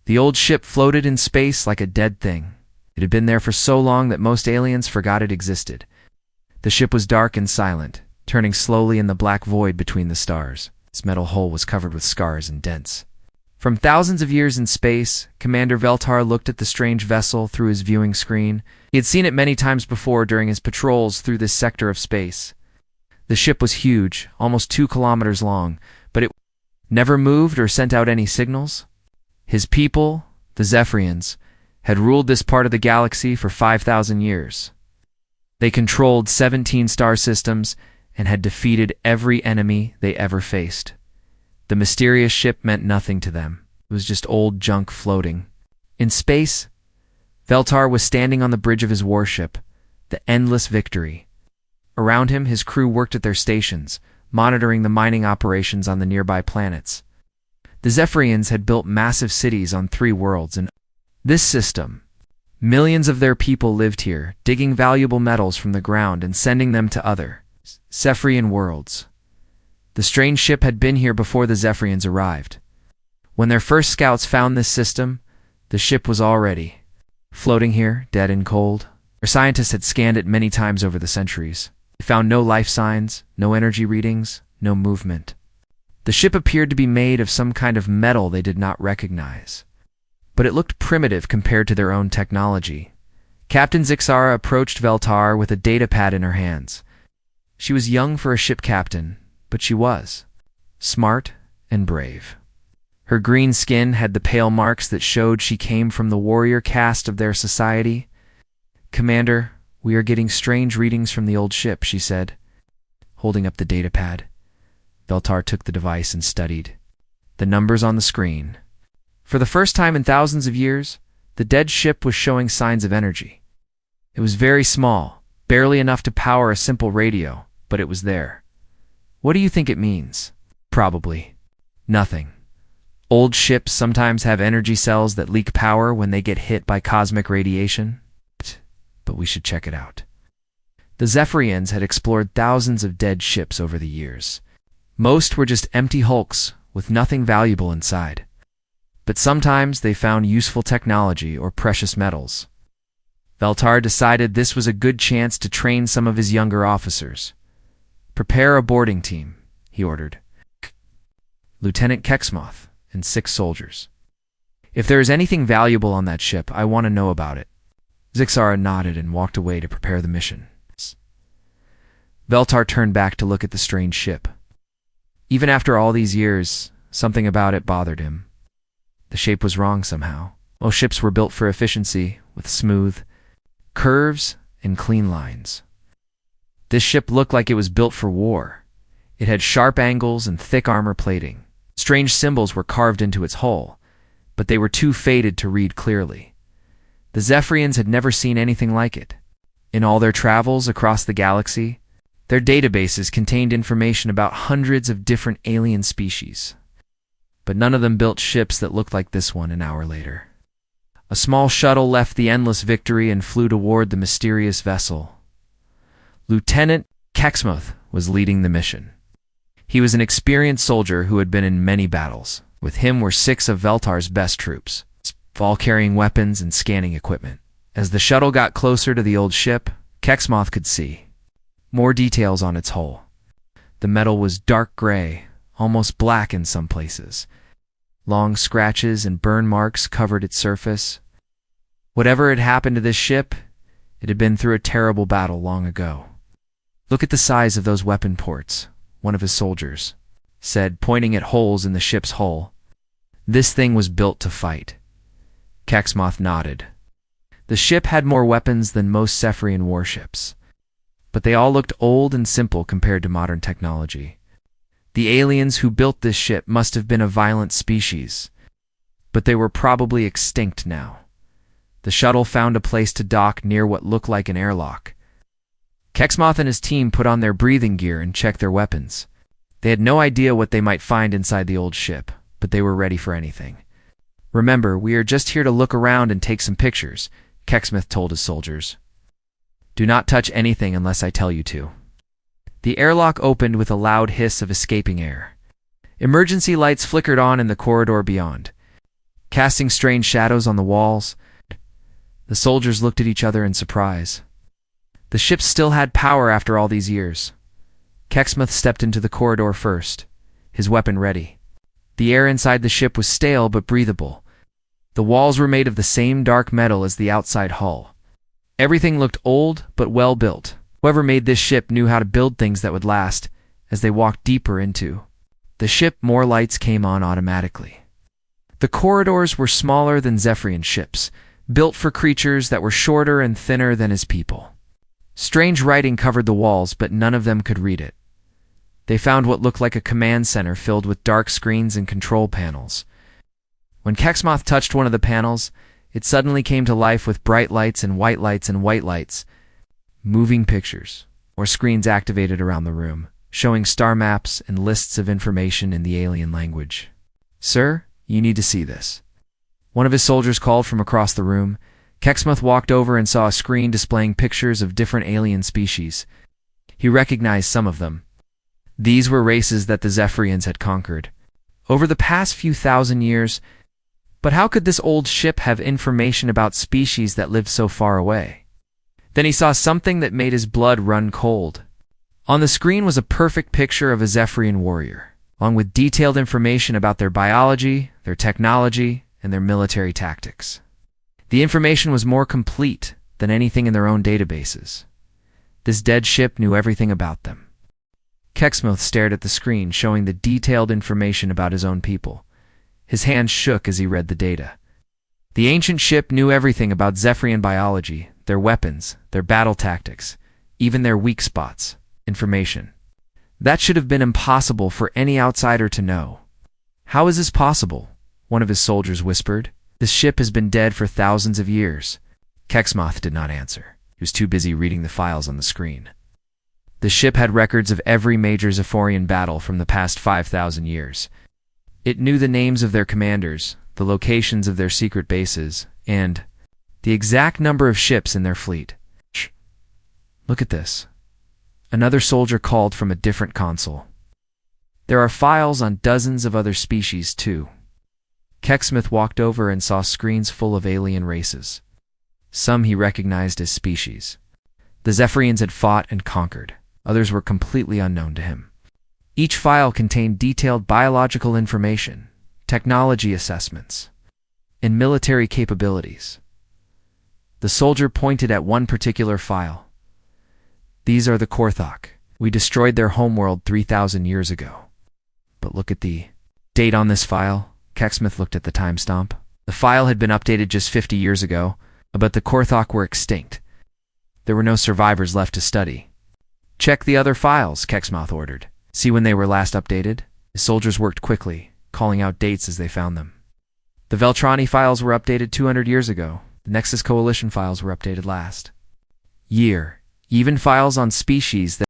The old ship floated in space like a dead thing. It had been there for so long that most aliens forgot it existed. The ship was dark and silent, turning slowly in the black void between the stars. Its metal hull was covered with scars and dents. From thousands of years in space, Commander Veltar looked at the strange vessel through his viewing screen. He had seen it many times before during his patrols through this sector of space. The ship was huge, almost 2 kilometers long, but it never moved or sent out any signals. His people, the Zephyrians, had ruled this part of the galaxy for 5,000 years. They controlled 17 star systems and had defeated every enemy they ever faced. The mysterious ship meant nothing to them. It was just old junk floating. In space, Veltar was standing on the bridge of his warship, the Endless Victory. Around him, his crew worked at their stations, monitoring the mining operations on the nearby planets. The Zephyrians had built massive cities on 3 worlds, and this system, millions of their people lived here, digging valuable metals from the ground and sending them to other Zephyrian worlds. The strange ship had been here before the Zephyrians arrived. When their first scouts found this system, the ship was already floating here, dead and cold. Our scientists had scanned it many times over the centuries. They found no life signs, no energy readings, no movement. The ship appeared to be made of some kind of metal they did not recognize. But it looked primitive compared to their own technology. Captain Zixara approached Veltar with a datapad in her hands. She was young for a ship captain, but she was smart and brave. Her green skin had the pale marks that showed she came from the warrior caste of their society. "Commander, we are getting strange readings from the old ship," she said, holding up the datapad. Veltar took the device and studied the numbers on the screen. For the first time in thousands of years, the dead ship was showing signs of energy. It was very small, barely enough to power a simple radio, but it was there. "What do you think it means?" "Probably nothing. Old ships sometimes have energy cells that leak power when they get hit by cosmic radiation. But we should check it out." The Zephyrians had explored thousands of dead ships over the years. Most were just empty hulks with nothing valuable inside. But sometimes they found useful technology or precious metals. Veltar decided this was a good chance to train some of his younger officers. "Prepare a boarding team," he ordered. "Lieutenant Kexmoth and 6 soldiers. If there is anything valuable on that ship, I want to know about it." Zixara nodded and walked away to prepare the mission. Veltar turned back to look at the strange ship. Even after all these years, something about it bothered him. The shape was wrong somehow. Most ships were built for efficiency, with smooth curves and clean lines. This ship looked like it was built for war. It had sharp angles and thick armor plating. Strange symbols were carved into its hull, but they were too faded to read clearly. The Zephyrians had never seen anything like it. In all their travels across the galaxy, their databases contained information about hundreds of different alien species. But none of them built ships that looked like this one an hour later. A small shuttle left the Endless Victory and flew toward the mysterious vessel. Lieutenant Kexmoth was leading the mission. He was an experienced soldier who had been in many battles. With him were 6 of Veltar's best troops, all carrying weapons and scanning equipment. As the shuttle got closer to the old ship, Kexmoth could see more details on its hull. The metal was dark gray, almost black in some places. Long scratches and burn marks covered its surface. Whatever had happened to this ship, it had been through a terrible battle long ago. "Look at the size of those weapon ports," one of his soldiers said, pointing at holes in the ship's hull. "This thing was built to fight." Kexmoth nodded. The ship had more weapons than most Zephyrian warships, but they all looked old and simple compared to modern technology. The aliens who built this ship must have been a violent species, but they were probably extinct now. The shuttle found a place to dock near what looked like an airlock. Kexmoth and his team put on their breathing gear and checked their weapons. They had no idea what they might find inside the old ship, but they were ready for anything. "Remember, we are just here to look around and take some pictures," Kexmoth told his soldiers. "Do not touch anything unless I tell you to." The airlock opened with a loud hiss of escaping air. Emergency lights flickered on in the corridor beyond. casting strange shadows on the walls. The soldiers looked at each other in surprise. The ship still had power after all these years. Keksmuth stepped into the corridor first, his weapon ready. The air inside the ship was stale but breathable. The walls were made of the same dark metal as the outside hull. Everything looked old but well built. Whoever made this ship knew how to build things that would last. As they walked deeper into the ship, more lights came on automatically. The corridors were smaller than Zephyrian ships, built for creatures that were shorter and thinner than his people. Strange writing covered the walls, but none of them could read it. They found what looked like a command center filled with dark screens and control panels. When Keksmuth touched one of the panels, it suddenly came to life with bright lights and white lights and white lights. Moving pictures, or screens activated around the room, showing star maps and lists of information in the alien language. "Sir, you need to see this." One of his soldiers called from across the room. Keksmuth walked over and saw a screen displaying pictures of different alien species. He recognized some of them. These were races that the Zephyrians had conquered over the past few thousand years. But how could this old ship have information about species that lived so far away? Then he saw something that made his blood run cold. On the screen was a perfect picture of a Zephyrian warrior, along with detailed information about their biology, their technology, and their military tactics. The information was more complete than anything in their own databases. This dead ship knew everything about them. Keksmuth stared at the screen showing the detailed information about his own people. His hands shook as he read the data. The ancient ship knew everything about Zephyrian biology, their weapons, their battle tactics, even their weak spots. Information that should have been impossible for any outsider to know. "How is this possible?" one of his soldiers whispered. "This ship has been dead for thousands of years." Keksmuth did not answer. He was too busy reading the files on the screen. The ship had records of every major Zephyrian battle from the past 5,000 years. It knew the names of their commanders, the locations of their secret bases, and the exact number of ships in their fleet. "Shh! Look at this." Another soldier called from a different console. "There are files on dozens of other species, too." Keksmuth walked over and saw screens full of alien races. Some he recognized as species. The Zephyrians had fought and conquered. Others were completely unknown to him. Each file contained detailed biological information, technology assessments, and military capabilities. The soldier pointed at one particular file. "These are the Korthok. We destroyed their homeworld 3,000 years ago." "But look at the date on this file." Keksmuth looked at the timestamp. The file had been updated just 50 years ago, but the Korthok were extinct. There were no survivors left to study. "Check the other files," Keksmuth ordered. "See when they were last updated." The soldiers worked quickly, calling out dates as they found them. The Veltrani files were updated 200 years ago. The Nexus Coalition files were updated last year. Even files on species that